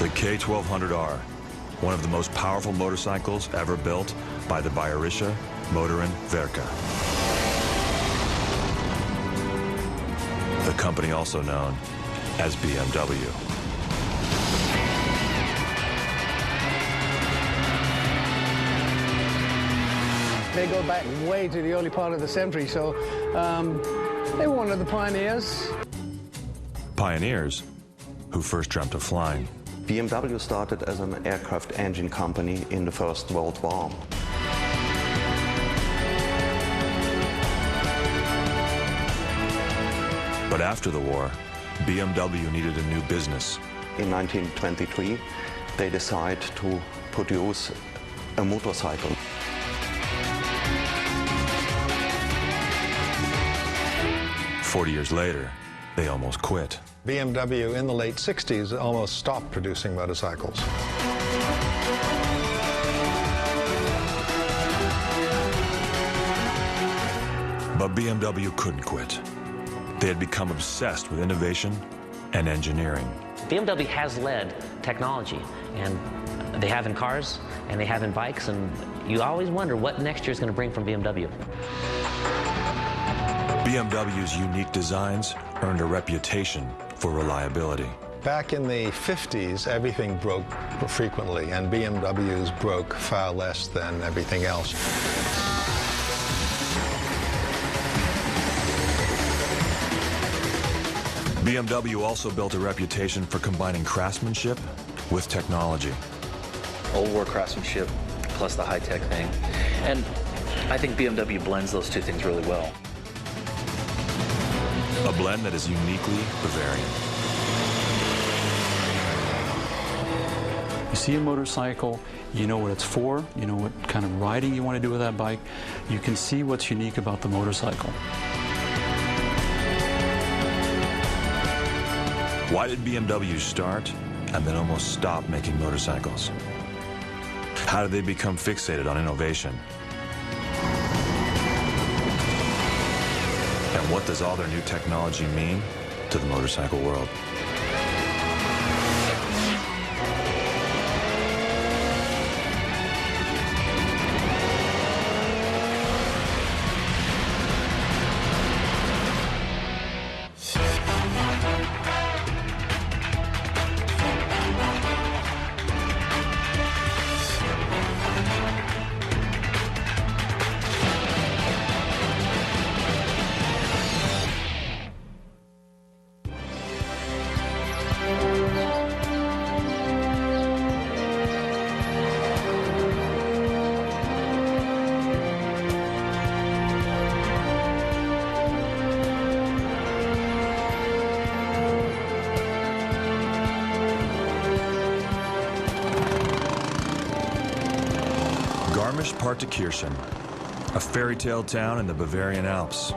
The K1200R, one of the most powerful motorcycles ever built by the Bayerische Motorenwerke. The company also known as BMW. They go back way to the early part of the century, so they were one of the pioneers. Pioneers who first dreamt of flying. BMW started as an aircraft engine company in the First World War. But after the war, BMW needed a new business. In 1923, they decided to produce a motorcycle. "40 years later, they almost quit. BMW in the late 60s almost stopped producing motorcycles. But BMW couldn't quit. They had become obsessed with innovation and engineering. BMW has led technology, and they have in cars, and they have in bikes, and you always wonder what next year's going to bring from BMW. BMW's unique designs earned a reputation for reliability. Back in the 50s, everything broke frequently, and BMWs broke far less than everything else. BMW also built a reputation for combining craftsmanship with technology. Old war craftsmanship plus the high-tech thing. And I think BMW blends those two things really well. A blend that is uniquely Bavarian. You see a motorcycle, you know what it's for, you know what kind of riding you want to do with that bike. You can see what's unique about the motorcycle. Why did BMW start and then almost stop making motorcycles? How did they become fixated on innovation? And what does all their new technology mean to the motorcycle world? Garmisch-Partenkirchen, a fairy tale town in the Bavarian Alps.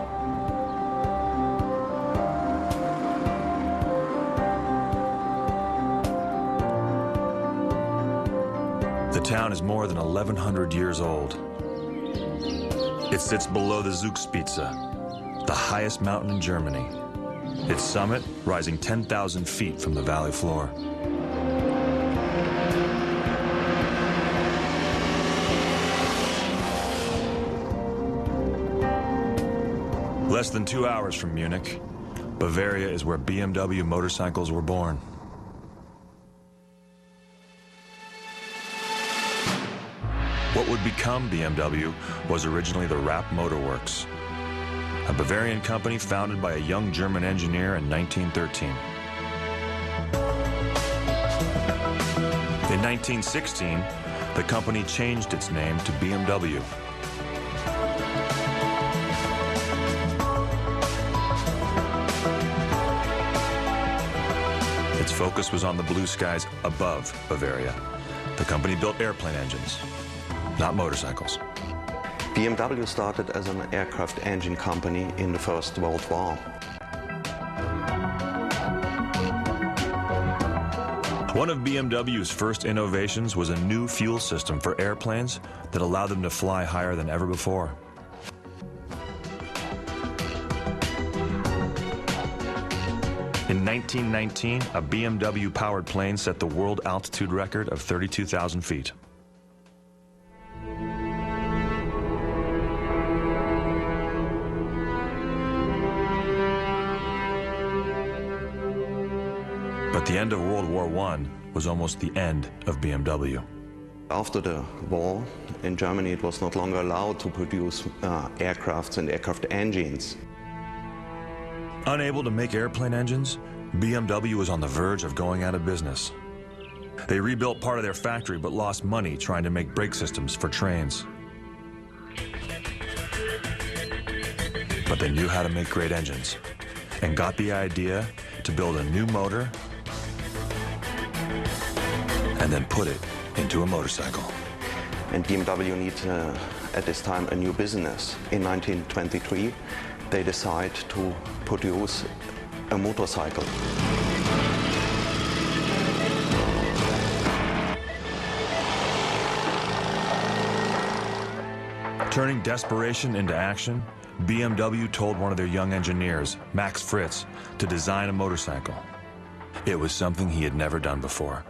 The town is more than 1,100 years old. It sits below the Zugspitze, the highest mountain in Germany. Its summit rising 10,000 feet from the valley floor. Less than 2 hours from Munich, Bavaria is where BMW motorcycles were born. What would become BMW was originally the Rapp Motor Works, a Bavarian company founded by a young German engineer in 1913. In 1916, the company changed its name to BMW. Its focus was on the blue skies above Bavaria. The company built airplane engines, not motorcycles. BMW started as an aircraft engine company in the First World War. One of BMW's first innovations was a new fuel system for airplanes that allowed them to fly higher than ever before. In 1919, a BMW-powered plane set the world altitude record of 32,000 feet. But the end of World War I was almost the end of BMW. After the war, in Germany, it was not longer allowed to produce aircrafts and aircraft engines. Unable to make airplane engines, BMW was on the verge of going out of business. They rebuilt part of their factory but lost money trying to make brake systems for trains. But they knew how to make great engines and got the idea to build a new motor and then put it into a motorcycle. And BMW needed, at this time, a new business. In 1923, they decide to produce a motorcycle. Turning desperation into action, BMW told one of their young engineers, Max Fritz, to design a motorcycle. It was something he had never done before.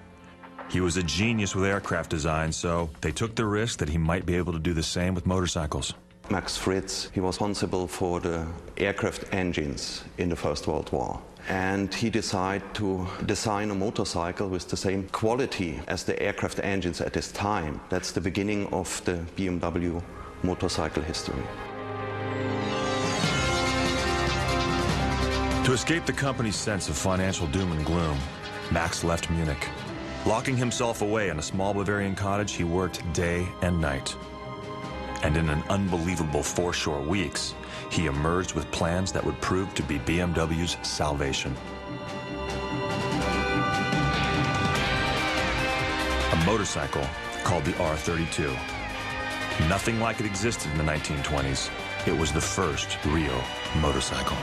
He was a genius with aircraft design, so they took the risk that he might be able to do the same with motorcycles. Max Fritz, he was responsible for the aircraft engines in the First World War. And he decided to design a motorcycle with the same quality as the aircraft engines at this time. That's the beginning of the BMW motorcycle history. To escape the company's sense of financial doom and gloom, Max left Munich. Locking himself away in a small Bavarian cottage, he worked day and night. And in an unbelievable 4 short weeks, he emerged with plans that would prove to be BMW's salvation. A motorcycle called the R32. Nothing like it existed in the 1920s. It was the first real motorcycle.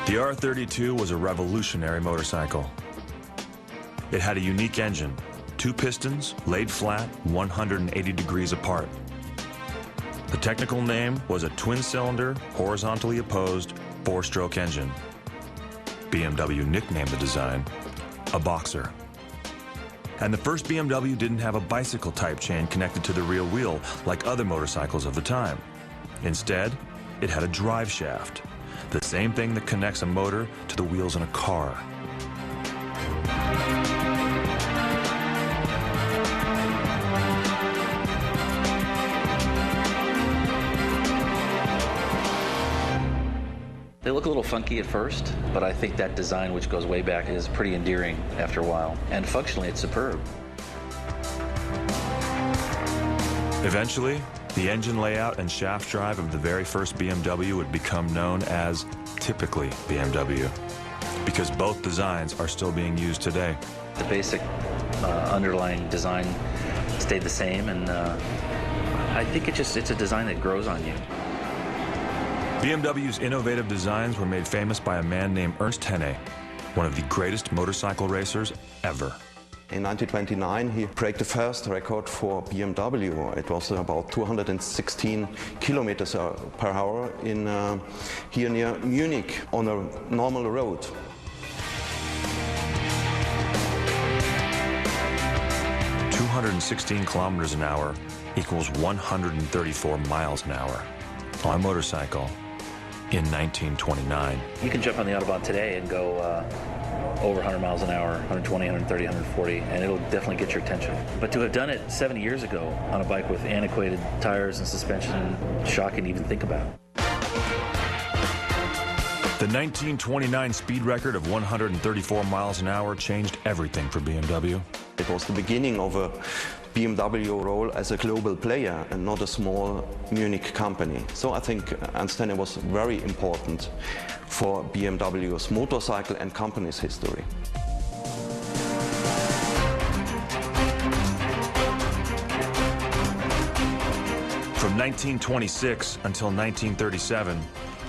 The R32 was a revolutionary motorcycle. It had a unique engine, 2 pistons laid flat 180 degrees apart. The technical name was a twin-cylinder, horizontally opposed, 4-stroke engine. BMW nicknamed the design a Boxer. And the first BMW didn't have a bicycle-type chain connected to the rear wheel like other motorcycles of the time. Instead, it had a drive shaft, the same thing that connects a motor to the wheels in a car. They look a little funky at first, but I think that design, which goes way back, is pretty endearing after a while. And functionally, it's superb. Eventually, the engine layout and shaft drive of the very first BMW would become known as typically BMW, because both designs are still being used today. The basic underlying design stayed the same, and I think it's a design that grows on you. BMW's innovative designs were made famous by a man named Ernst Henne, one of the greatest motorcycle racers ever. In 1929, he broke the first record for BMW. It was about 216 kilometers per hour in here near Munich on a normal road. "216 kilometers an hour equals 134 miles an hour on a motorcycle in 1929. You can jump on the Autobahn today and go over 100 miles an hour, 120, 130, 140, and it'll definitely get your attention. But to have done it 70 years ago on a bike with antiquated tires and suspension, shocking to even think about. The 1929 speed record of 134 miles an hour changed everything for BMW. It was the beginning of a BMW role as a global player and not a small Munich company. So I think Ernst Henne was very important for BMW's motorcycle and company's history. From 1926 until 1937,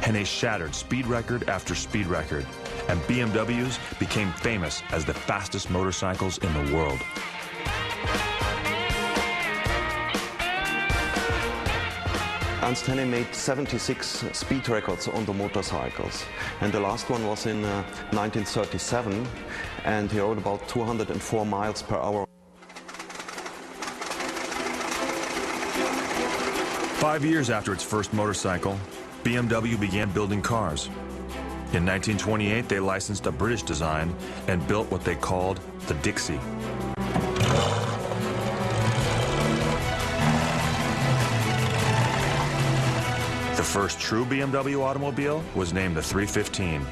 Henne shattered speed record after speed record and BMWs became famous as the fastest motorcycles in the world. Ernst Henning made 76 speed records on the motorcycles, and the last one was in 1937, and he rode about 204 miles per hour. 5 years after its first motorcycle, BMW began building cars. In 1928, they licensed a British design and built what they called the Dixie. The first true BMW automobile was named the 315.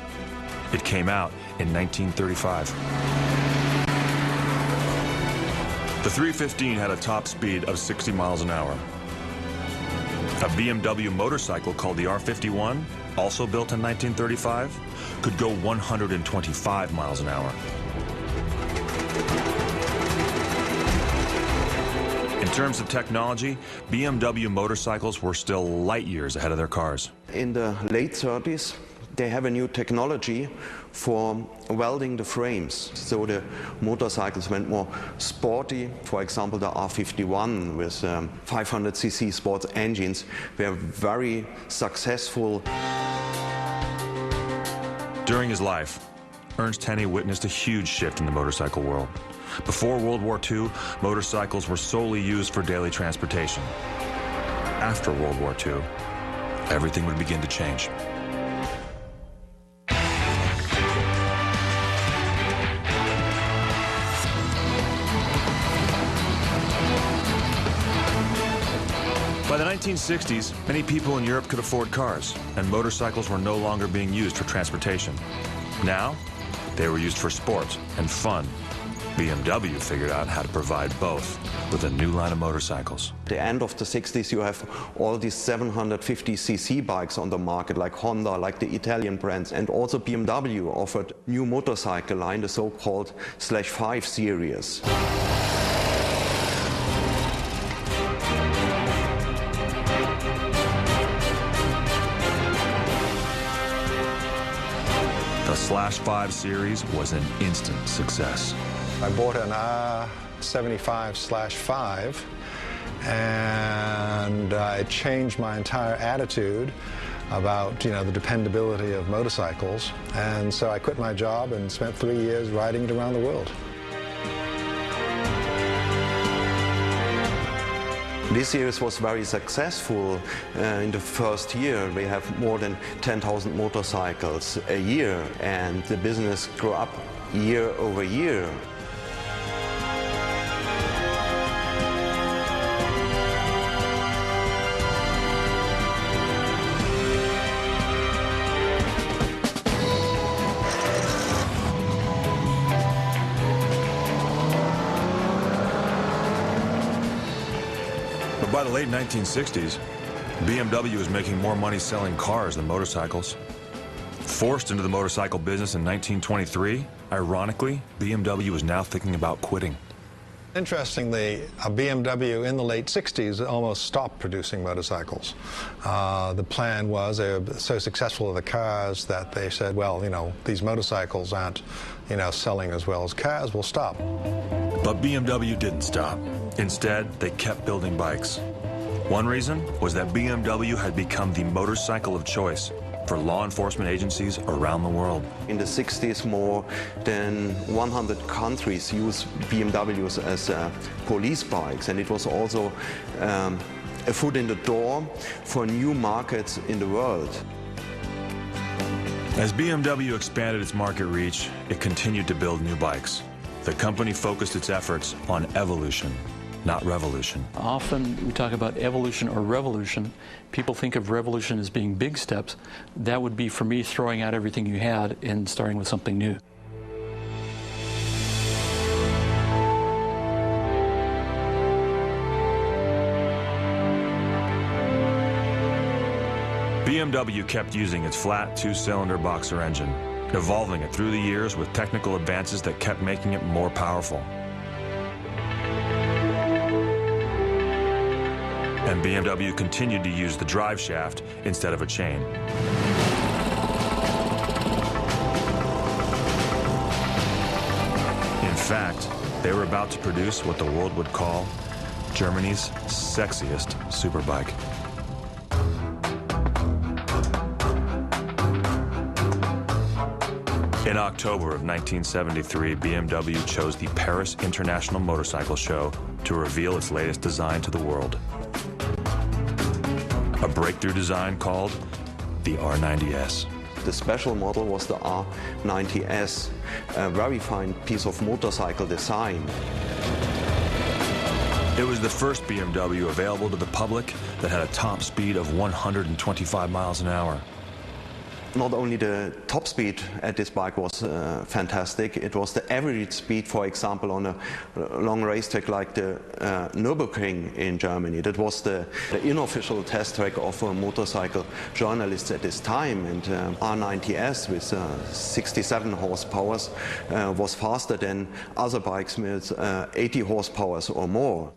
It came out in 1935. The 315 had a top speed of 60 miles an hour. A BMW motorcycle called the R51, also built in 1935, could go 125 miles an hour. In terms of technology, BMW motorcycles were still light years ahead of their cars. In the late 30s, they have a new technology for welding the frames. So the motorcycles went more sporty. For example, the R51 with 500cc sports engines were very successful. During his life, Ernst Henning witnessed a huge shift in the motorcycle world. Before World War II, motorcycles were solely used for daily transportation. After World War II, everything would begin to change. By the 1960s, many people in Europe could afford cars, and motorcycles were no longer being used for transportation. Now, they were used for sport and fun. BMW figured out how to provide both with a new line of motorcycles. At the end of the 60s, you have all these 750cc bikes on the market, like Honda, like the Italian brands, and also BMW offered new motorcycle line, the so-called /5 series. The /5 series was an instant success. I bought an R75/5, and it changed my entire attitude about, the dependability of motorcycles. And so I quit my job and spent 3 years riding it around the world. This series was very successful. In the first year, we have more than 10,000 motorcycles a year, and the business grew up year over year. By the late 1960s, BMW was making more money selling cars than motorcycles. Forced into the motorcycle business in 1923, ironically, BMW was now thinking about quitting. Interestingly, BMW in the late 60s almost stopped producing motorcycles. The plan was they were so successful with the cars that they said, well, these motorcycles aren't, selling as well as cars, we'll stop. But BMW didn't stop. Instead, they kept building bikes. One reason was that BMW had become the motorcycle of choice for law enforcement agencies around the world. In the 60s, more than 100 countries used BMWs as police bikes, and it was also a foot in the door for new markets in the world. As BMW expanded its market reach, it continued to build new bikes. The company focused its efforts on evolution, not revolution. Often we talk about evolution or revolution. People think of revolution as being big steps. That would be, for me, throwing out everything you had and starting with something new. BMW kept using its flat two-cylinder boxer engine, evolving it through the years with technical advances that kept making it more powerful. And BMW continued to use the drive shaft instead of a chain. fact, they were about to produce what the world would call Germany's sexiest superbike. In October of 1973, BMW chose the Paris International Motorcycle Show to reveal its latest design to the world. A breakthrough design called the R90S. The special model was the R90S, a very fine piece of motorcycle design. It was the first BMW available to the public that had a top speed of 125 miles an hour. Not only the top speed at this bike was fantastic, it was the average speed, for example, on a long racetrack like the Nürburgring in Germany. That was the unofficial test track of motorcycle journalists at this time. And R90S with 67 horsepower was faster than other bikes with 80 horsepower or more.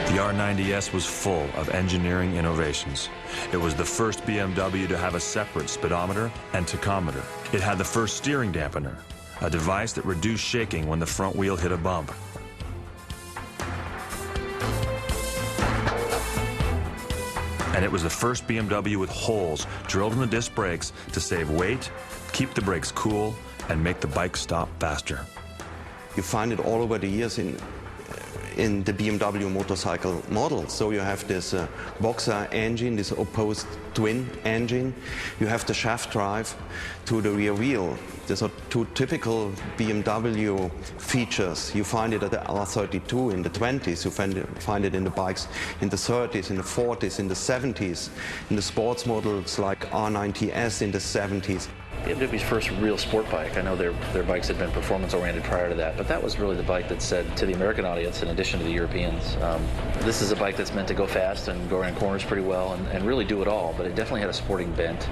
The R90S was full of engineering innovations. It was the first BMW to have a separate speedometer and tachometer. It had the first steering dampener, a device that reduced shaking when the front wheel hit a bump. And it was the first BMW with holes drilled in the disc brakes to save weight, keep the brakes cool, and make the bike stop faster. You find it all over the years in the BMW motorcycle models. So you have this boxer engine, this opposed twin engine. You have the shaft drive to the rear wheel. These are two typical BMW features. You find it at the R32 in the 20s. You find it in the bikes in the 30s, in the 40s, in the 70s, in the sports models like R90S in the 70s. BMW's first real sport bike. I know their bikes had been performance-oriented prior to that, but that was really the bike that said to the American audience, in addition to the Europeans, this is a bike that's meant to go fast and go around corners pretty well and really do it all, but it definitely had a sporting bent.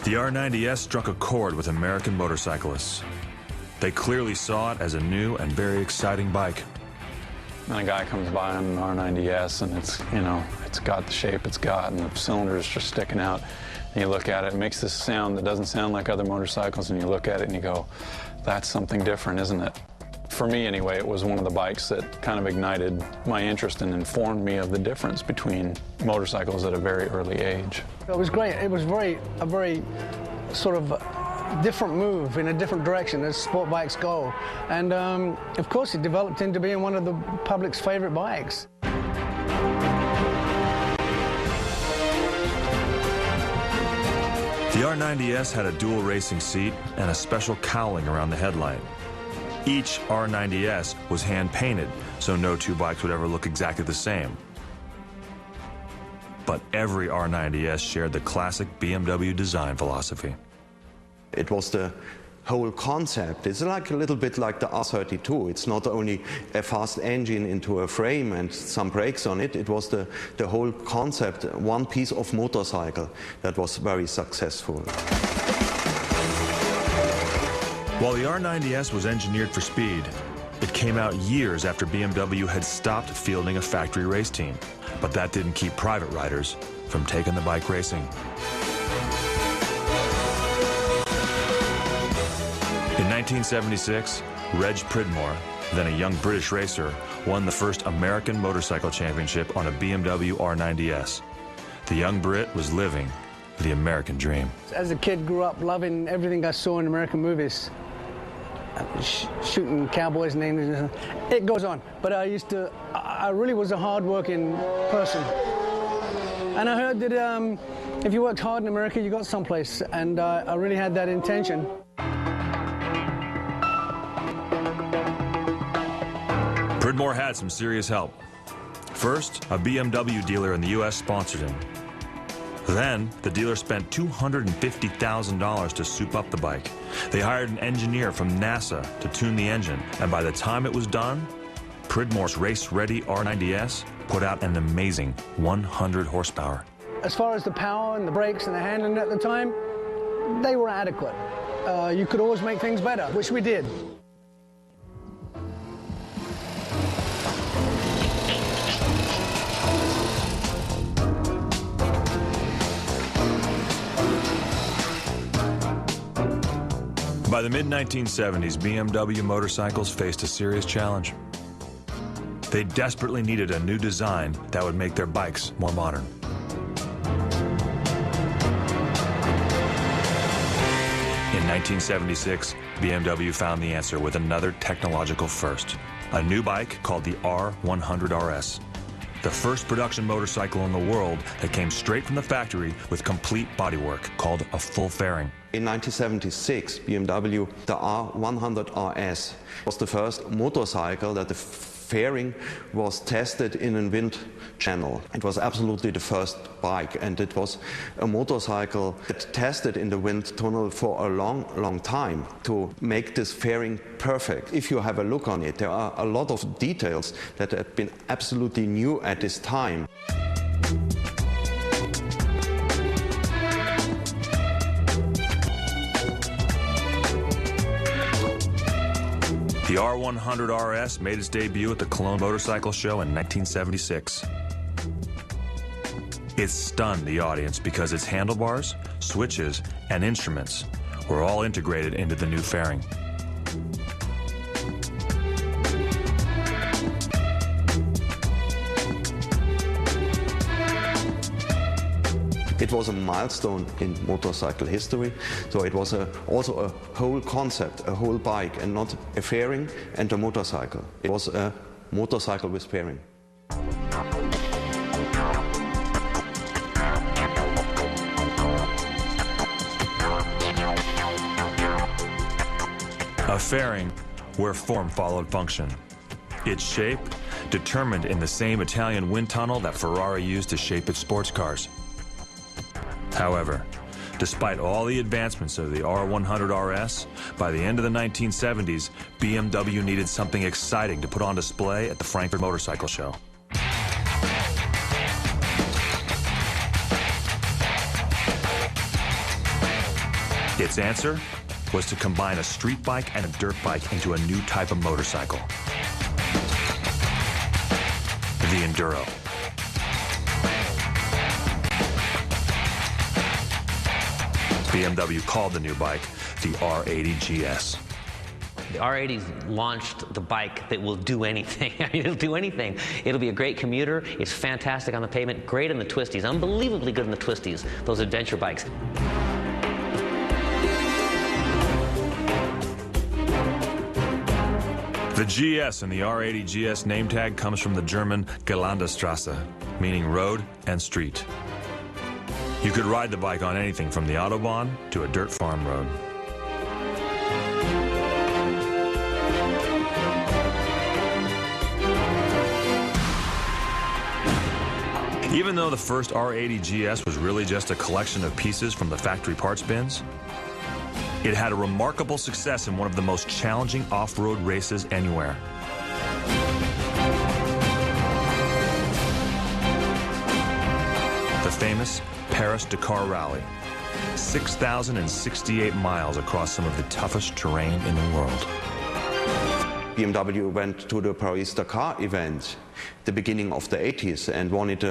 The R90S struck a chord with American motorcyclists. They clearly saw it as a new and very exciting bike. And a guy comes by on an R90S and it's, you know, it's got the shape it's got and the cylinders just sticking out. And you look at it, it makes this sound that doesn't sound like other motorcycles, and you look at it and you go, that's something different, isn't it? For me anyway, it was one of the bikes that kind of ignited my interest and informed me of the difference between motorcycles at a very early age. It was great. It was a very sort of different move in a different direction as sport bikes go. And of course it developed into being one of the public's favorite bikes. The R90S had a dual racing seat and a special cowling around the headlight. Each R90S was hand-painted, so no two bikes would ever look exactly the same. But every R90S shared the classic BMW design philosophy. It was the whole concept. It's like a little bit like the R32. It's not only a fast engine into a frame and some brakes on it. It was the whole concept, one piece of motorcycle that was very successful. While the R90S was engineered for speed, it came out years after BMW had stopped fielding a factory race team. But that didn't keep private riders from taking the bike racing. In 1976, Reg Pridmore, then a young British racer, won the first American motorcycle championship on a BMW R90S. The young Brit was living the American dream. As a kid, grew up loving everything I saw in American movies. Shooting cowboys and Indians. It goes on. But I really was a hard-working person. And I heard that if you worked hard in America, you got someplace. And I really had that intention. Pridmore had some serious help. First, a BMW dealer in the U.S. sponsored him. Then, the dealer spent $250,000 to soup up the bike. They hired an engineer from NASA to tune the engine, and by the time it was done, Pridmore's race-ready R90S put out an amazing 100 horsepower. As far as the power and the brakes and the handling at the time, they were adequate. You could always make things better, which we did. by the mid-1970s, BMW motorcycles faced a serious challenge. They desperately needed a new design that would make their bikes more modern. In 1976, BMW found the answer with another technological first, a new bike called the R100 RS. The first production motorcycle in the world that came straight from the factory with complete bodywork, called a full fairing. In 1976, BMW, the R100 RS, was the first motorcycle that the fairing was tested in a wind channel. It was absolutely the first bike, and it was a motorcycle that tested in the wind tunnel for a long time to make this fairing perfect. If you have a look on it, there are a lot of details that have been absolutely new at this time. The R100 RS made its debut at the Cologne Motorcycle Show in 1976. It stunned the audience because its handlebars, switches, and instruments were all integrated into the new fairing. It was a milestone in motorcycle history, so it was also a whole concept, a whole bike, and not a fairing and a motorcycle. It was a motorcycle with fairing. A fairing where form followed function. Its shape determined in the same Italian wind tunnel that Ferrari used to shape its sports cars. However, despite all the advancements of the R100 RS, by the end of the 1970s, BMW needed something exciting to put on display at the Frankfurt Motorcycle Show. Its answer was to combine a street bike and a dirt bike into a new type of motorcycle, the Enduro. BMW called the new bike the R80 GS. The R80's launched the bike that will do anything. I mean, it'll do anything. It'll be a great commuter. It's fantastic on the pavement, great in the twisties, unbelievably good in the twisties, those adventure bikes. The GS in the R80 GS name tag comes from the German Gelandestrasse, meaning road and street. You could ride the bike on anything from the Autobahn to a dirt farm road. Even though the first R80 GS was really just a collection of pieces from the factory parts bins, it had a remarkable success in one of the most challenging off-road races anywhere. The famous Paris-Dakar Rally, 6,068 miles across some of the toughest terrain in the world. BMW went to the Paris-Dakar event at the beginning of the 80s and won it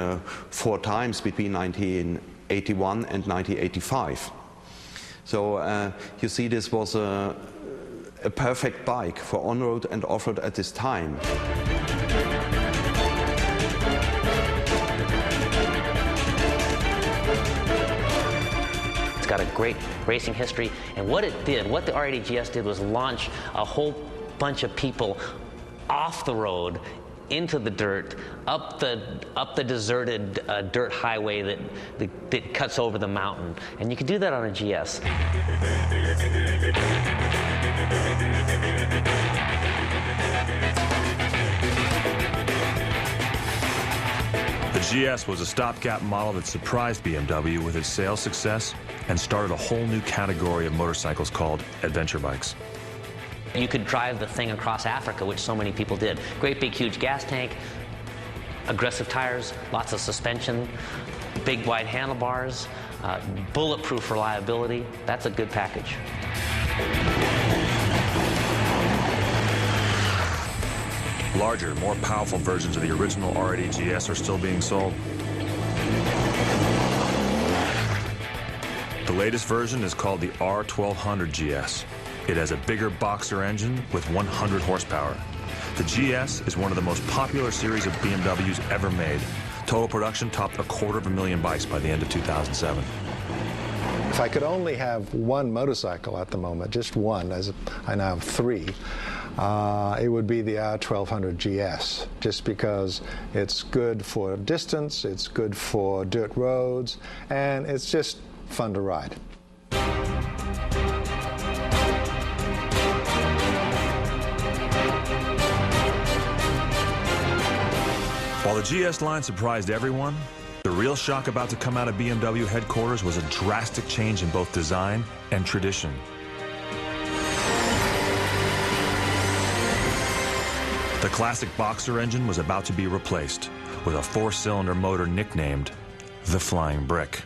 4 times between 1981 and 1985. So you see, this was a perfect bike for on-road and off-road at this time. It's got a great racing history, and what it did, what the R80 GS did, was launch a whole bunch of people off the road into the dirt, up the deserted dirt highway that cuts over the mountain, and you can do that on a GS. The GS was a stopgap model that surprised BMW with its sales success and started a whole new category of motorcycles called adventure bikes. You could drive the thing across Africa, which so many people did. Great big huge gas tank, aggressive tires, lots of suspension, big wide handlebars, bulletproof reliability. That's a good package. Larger, more powerful versions of the original R80 GS are still being sold. The latest version is called the R1200 GS. It has a bigger boxer engine with 100 horsepower. The GS is one of the most popular series of BMWs ever made. Total production topped 250,000 bikes by the end of 2007. If I could only have one motorcycle at the moment, just one, as I now have three, it would be the R1200 GS, just because it's good for distance, it's good for dirt roads, and it's just fun to ride. While the GS line surprised everyone, the real shock about to come out of BMW headquarters was a drastic change in both design and tradition. The classic boxer engine was about to be replaced with a 4-cylinder motor nicknamed the Flying Brick.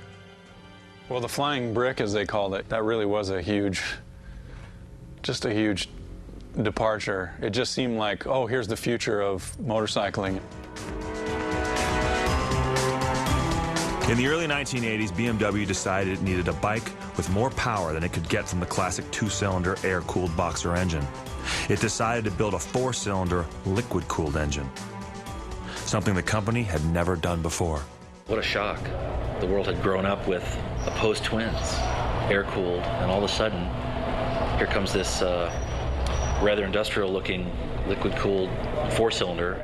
Well, the Flying Brick, as they called it, that really was a huge departure. It just seemed like, oh, here's the future of motorcycling. In the early 1980s, BMW decided it needed a bike with more power than it could get from the classic 2-cylinder air-cooled boxer engine. It decided to build a 4-cylinder liquid-cooled engine, something the company had never done before. What a shock. The world had grown up with opposed twins, air-cooled, and all of a sudden, here comes this rather industrial-looking liquid-cooled 4-cylinder.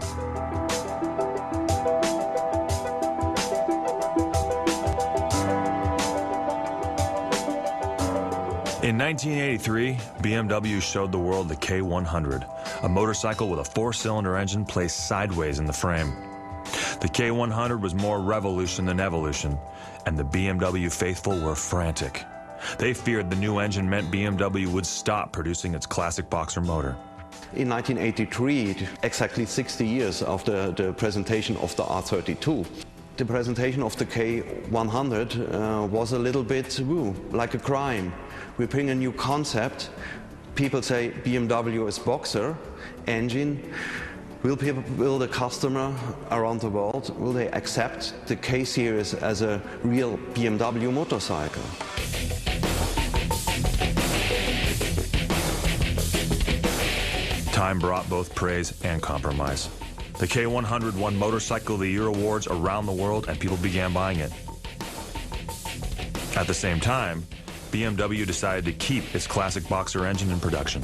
In 1983, BMW showed the world the K100, a motorcycle with a 4-cylinder engine placed sideways in the frame. The K100 was more revolution than evolution, and the BMW faithful were frantic. They feared the new engine meant BMW would stop producing its classic boxer motor. In 1983, exactly 60 years after the presentation of the R32, the presentation of the K100 was a little bit like a crime. We bring a new concept. People say BMW is boxer engine. Will the customer around the world, will they accept the K-Series as a real BMW motorcycle? Time brought both praise and compromise. The K100 won Motorcycle of the Year awards around the world, and people began buying it. At the same time, BMW decided to keep its classic boxer engine in production.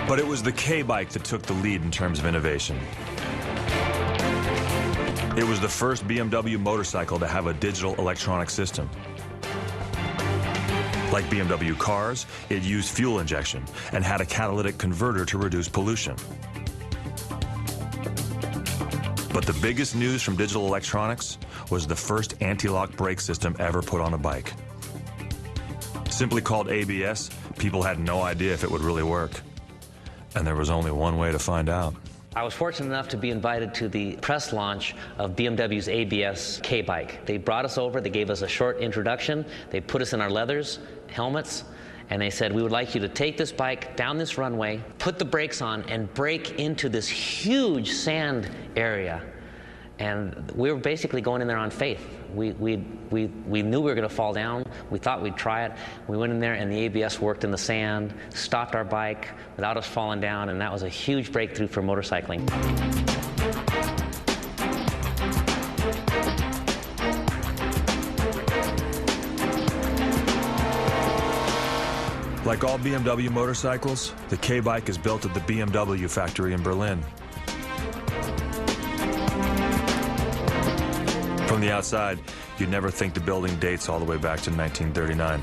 But it was the K-bike that took the lead in terms of innovation. It was the first BMW motorcycle to have a digital electronic system. Like BMW cars, it used fuel injection and had a catalytic converter to reduce pollution. But the biggest news from digital electronics was the first anti-lock brake system ever put on a bike. Simply called ABS, people had no idea if it would really work. And there was only one way to find out. I was fortunate enough to be invited to the press launch of BMW's ABS K-Bike. They brought us over, they gave us a short introduction, they put us in our leathers, helmets, and they said, we would like you to take this bike down this runway, put the brakes on, and brake into this huge sand area. And we were basically going in there on faith. We knew we were going to fall down. We thought we'd try it. We went in there, and the ABS worked in the sand, stopped our bike without us falling down, and that was a huge breakthrough for motorcycling. Like all BMW motorcycles, the K-bike is built at the BMW factory in Berlin. From the outside, you'd never think the building dates all the way back to 1939.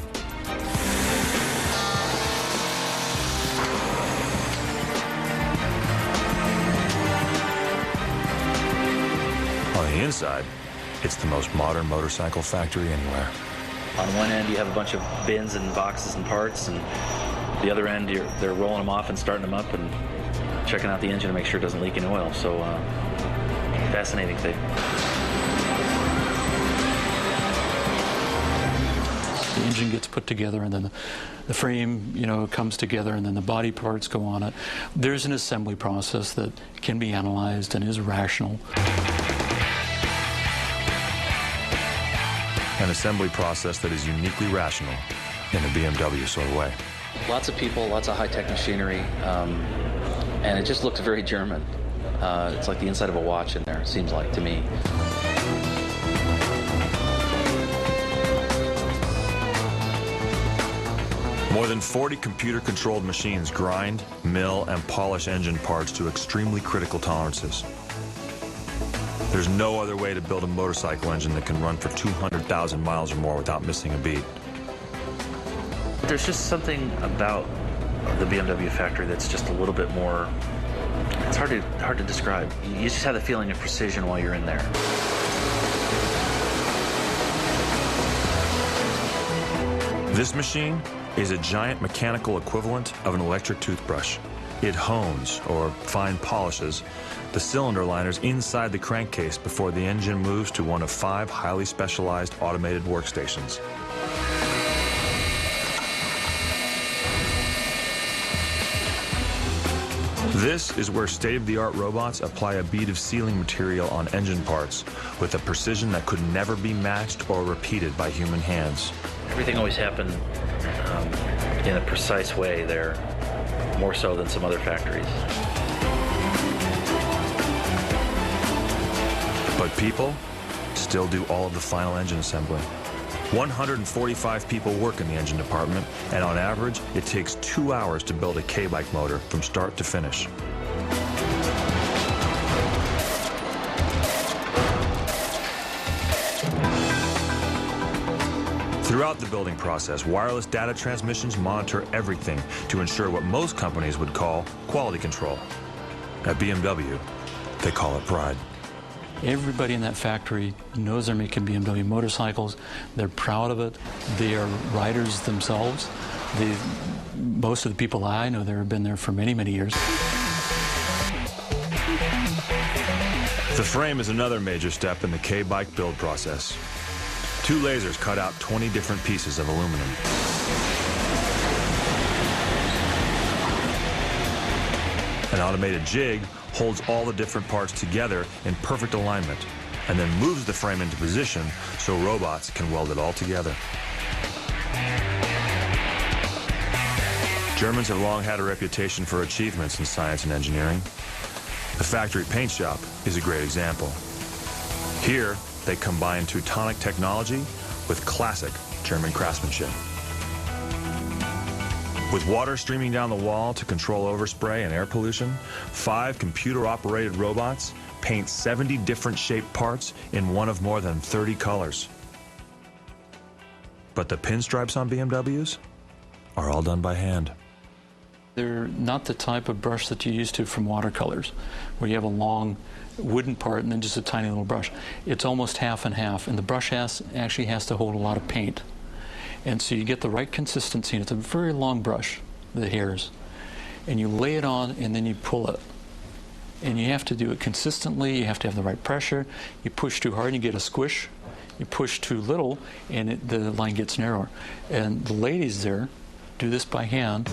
On the inside, it's the most modern motorcycle factory anywhere. On one end, you have a bunch of bins and boxes and parts, and the other end, they're rolling them off and starting them up and checking out the engine to make sure it doesn't leak any oil. So, fascinating thing. The engine gets put together, and then the frame, comes together, and then the body parts go on it. There's an assembly process that can be analyzed and is rational. an assembly process that is uniquely rational in a BMW sort of way. Lots of people, lots of high-tech machinery, and it just looks very German. It's like the inside of a watch in there, it seems like to me. More than 40 computer-controlled machines grind, mill, and polish engine parts to extremely critical tolerances. There's no other way to build a motorcycle engine that can run for 200,000 miles or more without missing a beat. There's just something about the BMW factory that's just a little bit more, it's hard to describe. You just have the feeling of precision while you're in there. This machine is a giant mechanical equivalent of an electric toothbrush. It hones, or fine polishes, the cylinder liners inside the crankcase before the engine moves to one of 5 highly specialized automated workstations. This is where state-of-the-art robots apply a bead of sealing material on engine parts with a precision that could never be matched or repeated by human hands. Everything always happened in a precise way there, more so than some other factories. But people still do all of the final engine assembly. 145 people work in the engine department, and on average, it takes 2 hours to build a K-bike motor from start to finish. Throughout the building process, wireless data transmissions monitor everything to ensure what most companies would call quality control. At BMW, they call it pride. Everybody in that factory knows they're making BMW motorcycles. They're proud of it. They are riders themselves. Most of the people I know there have been there for many, many years. The frame is another major step in the K-bike build process. 2 lasers cut out 20 different pieces of aluminum. An automated jig holds all the different parts together in perfect alignment and then moves the frame into position so robots can weld it all together. Germans have long had a reputation for achievements in science and engineering. The factory paint shop is a great example. Here, they combine Teutonic technology with classic German craftsmanship. With water streaming down the wall to control overspray and air pollution, 5 computer-operated robots paint 70 different shaped parts in one of more than 30 colors. But the pinstripes on BMWs are all done by hand. They're not the type of brush that you're used to from watercolors, where you have a long wooden part and then just a tiny little brush. It's almost half and half, and the brush actually has to hold a lot of paint. And so you get the right consistency, and it's a very long brush, the hairs. And you lay it on, and then you pull it. And you have to do it consistently, you have to have the right pressure. You push too hard, and you get a squish. You push too little, and the line gets narrower. And the ladies there do this by hand.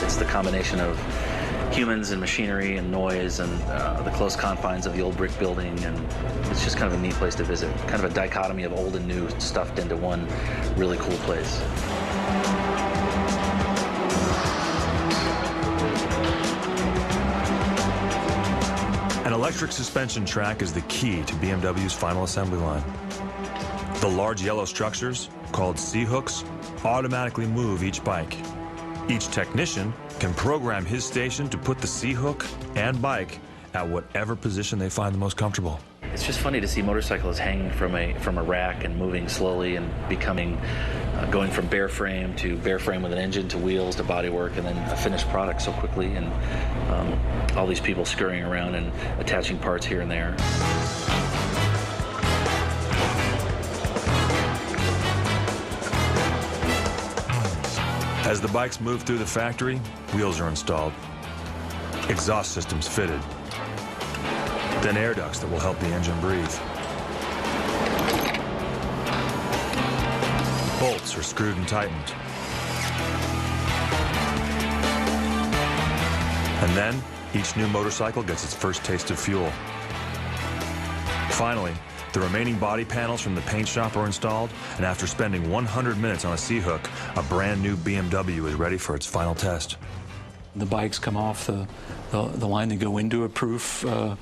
It's the combination of humans and machinery and noise and the close confines of the old brick building, and it's just kind of a neat place to visit. Kind of a dichotomy of old and new stuffed into one really cool place. An electric suspension track is the key to BMW's final assembly line. The large yellow structures, called C-hooks, automatically move each bike. Each technician can program his station to put the C-hook and bike at whatever position they find the most comfortable. It's just funny to see motorcyclists hanging from a rack and moving slowly and going from bare frame to bare frame with an engine to wheels to bodywork and then a finished product so quickly, and all these people scurrying around and attaching parts here and there. As the bikes move through the factory, wheels are installed, exhaust systems fitted, then air ducts that will help the engine breathe. Bolts are screwed and tightened. And then, each new motorcycle gets its first taste of fuel. Finally, the remaining body panels from the paint shop are installed, and after spending 100 minutes on a C-hook, a brand new BMW is ready for its final test. The bikes come off the line, they go into a proof, a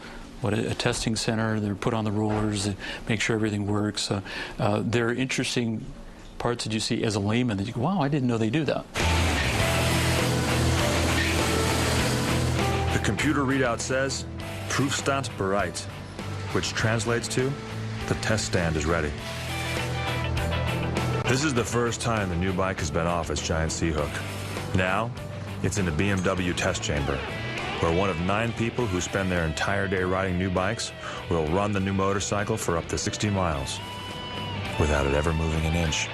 testing center, they're put on the rollers, they make sure everything works. There are interesting parts that you see as a layman that you go, wow, I didn't know they do that. The computer readout says, Prüfstand bereit, which translates to, the test stand is ready. This is the first time the new bike has been off its giant C-hook. Now, it's in the BMW test chamber, where one of 9 people who spend their entire day riding new bikes will run the new motorcycle for up to 60 miles without it ever moving an inch.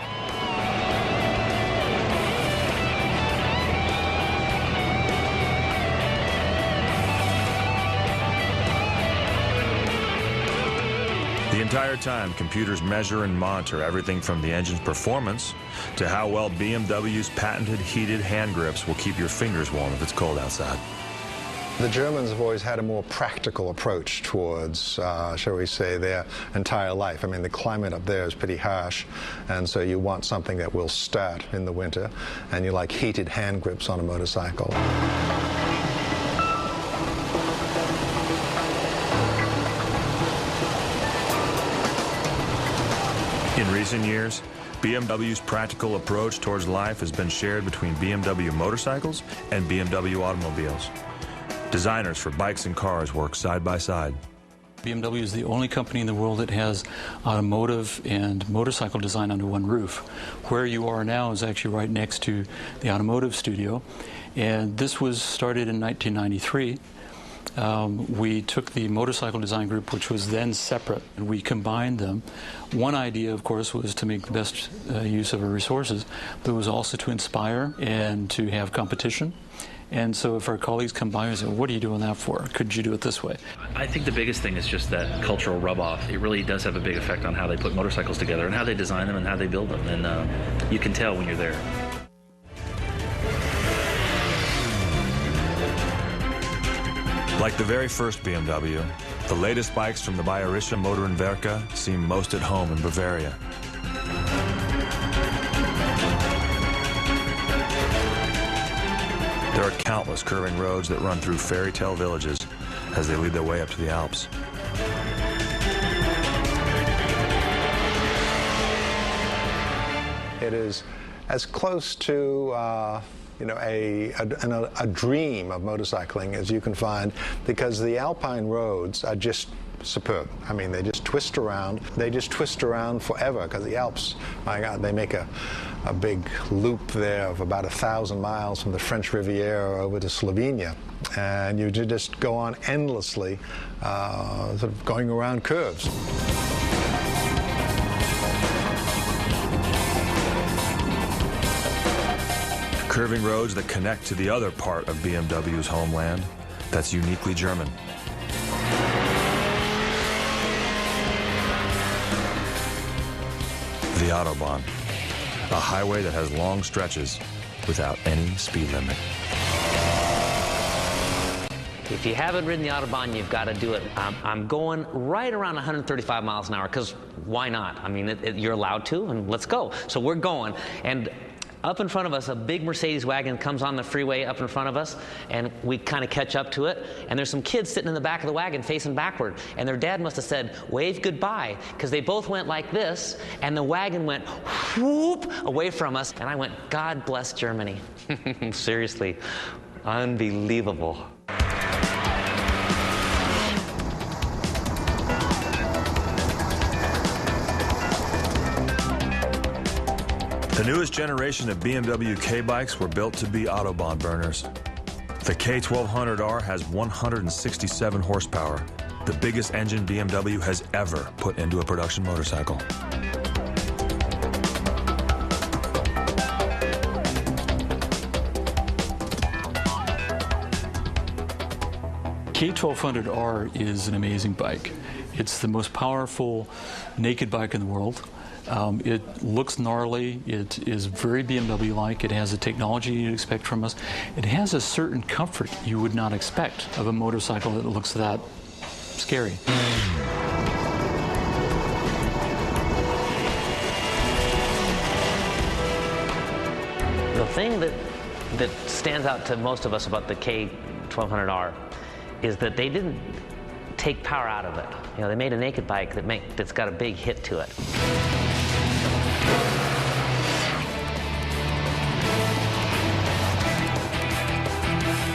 The entire time, computers measure and monitor everything from the engine's performance to how well BMW's patented heated hand grips will keep your fingers warm if it's cold outside. The Germans have always had a more practical approach towards, shall we say, their entire life. I mean, the climate up there is pretty harsh, and so you want something that will start in the winter, and you like heated hand grips on a motorcycle. In recent years, BMW's practical approach towards life has been shared between BMW motorcycles and BMW automobiles. Designers for bikes and cars work side by side. BMW is the only company in the world that has automotive and motorcycle design under one roof. Where you are now is actually right next to the automotive studio, and this was started in 1993. We took the motorcycle design group, which was then separate, and we combined them. One idea, of course, was to make the best use of our resources, but it was also to inspire and to have competition. And so if our colleagues come by and say, what are you doing that for? Could you do it this way? I think the biggest thing is just that cultural rub-off. It really does have a big effect on how they put motorcycles together and how they design them and how they build them. And you can tell when you're there. Like the very first BMW, the latest bikes from the Bayerische Motorenwerke seem most at home in Bavaria. There are countless curving roads that run through fairy tale villages as they lead their way up to the Alps. It is as close to a dream of motorcycling as you can find, because the Alpine roads are just superb. I mean, they just twist around. They just twist around forever, because the Alps, my God, they make a big loop there of about 1,000 miles from the French Riviera over to Slovenia. And you just go on endlessly, sort of going around curves. Curving roads that connect to the other part of BMW's homeland that's uniquely German. The Autobahn, a highway that has long stretches without any speed limit. If you haven't ridden the Autobahn, you've got to do it. I'm going right around 135 miles an hour, because why not? I mean, you're allowed to, and let's go. So we're going, and up in front of us, a big Mercedes wagon comes on the freeway up in front of us, and we kind of catch up to it, and there's some kids sitting in the back of the wagon facing backward, and their dad must have said, wave goodbye, because they both went like this, and the wagon went whoop away from us, and I went, God bless Germany. Seriously, unbelievable. The newest generation of BMW K-bikes were built to be Autobahn burners. The K1200R has 167 horsepower, the biggest engine BMW has ever put into a production motorcycle. K1200R is an amazing bike. It's the most powerful naked bike in the world. It looks gnarly. It is very BMW-like. It has the technology you'd expect from us. It has a certain comfort you would not expect of a motorcycle that looks that scary. The thing that stands out to most of us about the K1200R is that they didn't take power out of it. You know, they made a naked bike that's got a big hit to it.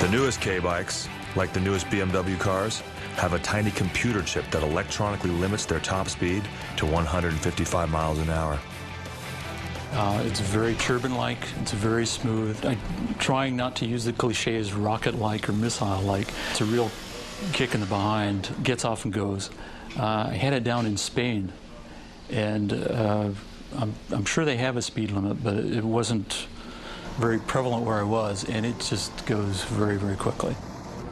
The newest K-bikes, like the newest BMW cars, have a tiny computer chip that electronically limits their top speed to 155 miles an hour. It's very turbine-like. It's very smooth. I'm trying not to use the cliches rocket-like or missile-like. It's a real kick in the behind, gets off and goes. I had it down in Spain, and I'm sure they have a speed limit, but it wasn't very prevalent where I was, and it just goes very, very quickly.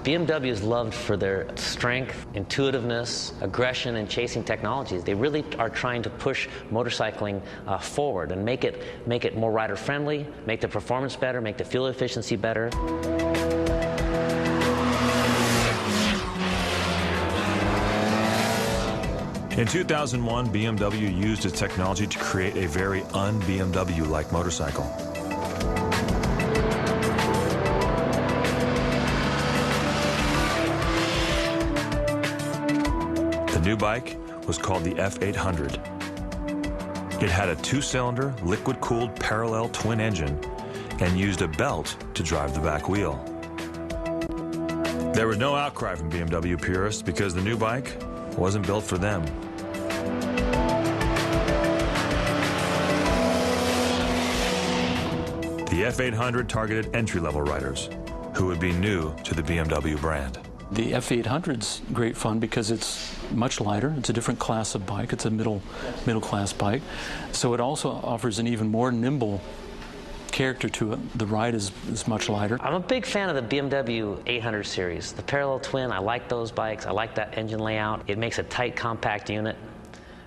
BMW is loved for their strength, intuitiveness, aggression, and chasing technologies. They really are trying to push motorcycling forward and make it more rider-friendly, make the performance better, make the fuel efficiency better. In 2001, BMW used its technology to create a very un-BMW-like motorcycle. The new bike was called the F800. It had a two-cylinder, liquid-cooled parallel twin engine and used a belt to drive the back wheel. There was no outcry from BMW purists because the new bike wasn't built for them. The F800 targeted entry-level riders who would be new to the BMW brand. The F800's great fun because it's much lighter. It's a different class of bike. It's a middle class bike. So it also offers an even more nimble character to it. The ride is much lighter. I'm a big fan of the BMW 800 series. The parallel twin, I like those bikes. I like that engine layout. It makes a tight, compact unit.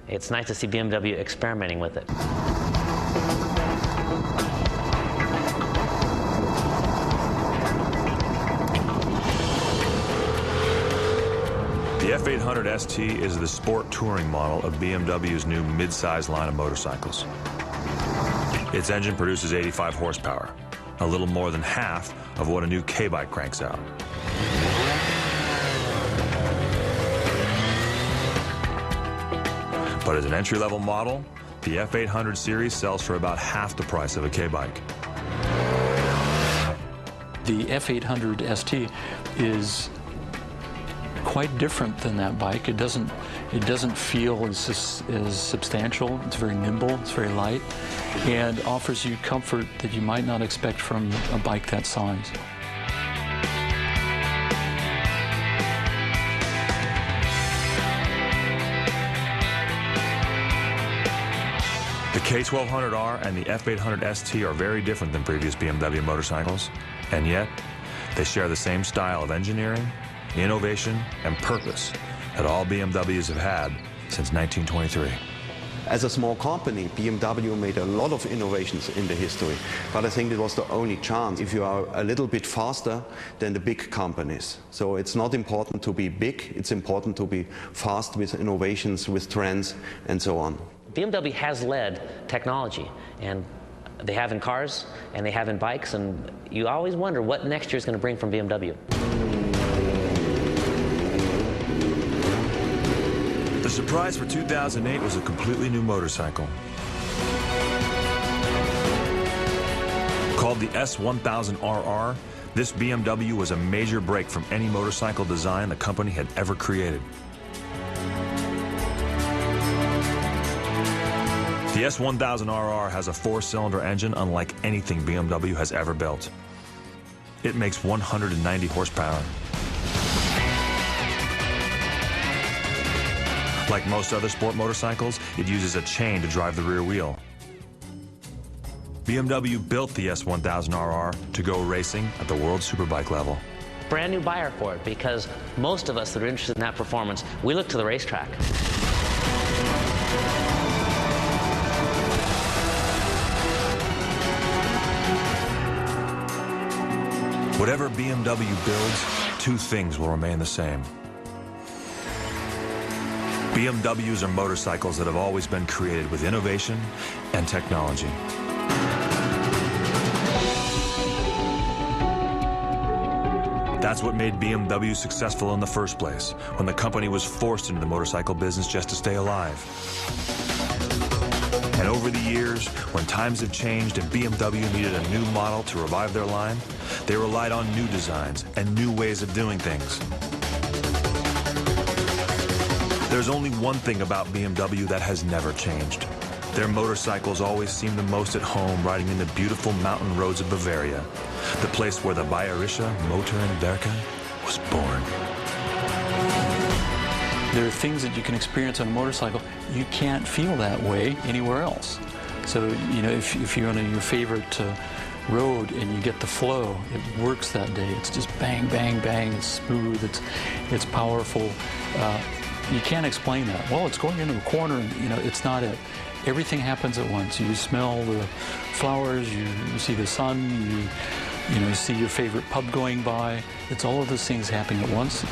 It's nice to see BMW experimenting with it. The F800 ST is the sport touring model of BMW's new mid-size line of motorcycles. Its engine produces 85 horsepower, a little more than half of what a new K-bike cranks out. But as an entry-level model, the F800 series sells for about half the price of a K-bike. The F800 ST is quite different than that bike. It doesn't feel as substantial. It's very nimble, it's very light, and offers you comfort that you might not expect from a bike that size. The K1200R and the F800 ST are very different than previous BMW motorcycles, and yet they share the same style of engineering, innovation, and purpose that all BMWs have had since 1923. As a small company, BMW made a lot of innovations in the history, but I think it was the only chance if you are a little bit faster than the big companies. So it's not important to be big, it's important to be fast with innovations, with trends, and so on. BMW has led technology, and they have in cars, and they have in bikes, and you always wonder what next year is going to bring from BMW. The surprise for 2008 was a completely new motorcycle. Called the S1000RR, this BMW was a major break from any motorcycle design the company had ever created. The S1000RR has a four-cylinder engine unlike anything BMW has ever built. It makes 190 horsepower. Like most other sport motorcycles, it uses a chain to drive the rear wheel. BMW built the S1000RR to go racing at the World Superbike level. Brand new buyer for it, because most of us that are interested in that performance, we look to the racetrack. Whatever BMW builds, two things will remain the same. BMWs are motorcycles that have always been created with innovation and technology. That's what made BMW successful in the first place, when the company was forced into the motorcycle business just to stay alive. And over the years, when times have changed and BMW needed a new model to revive their line, they relied on new designs and new ways of doing things. There's only one thing about BMW that has never changed. Their motorcycles always seem the most at home riding in the beautiful mountain roads of Bavaria, the place where the Bayerische Motor and Werke was born. There are things that you can experience on a motorcycle you can't feel that way anywhere else. So, you know, if you're on your favorite road and you get the flow, it works that day. It's just bang, bang, bang. It's smooth. It's powerful. You can't explain that. Well, it's going into a corner, and you know, it's not it. Everything happens at once. You smell the flowers, you see the sun, you see your favorite pub going by. It's all of those things happening at once.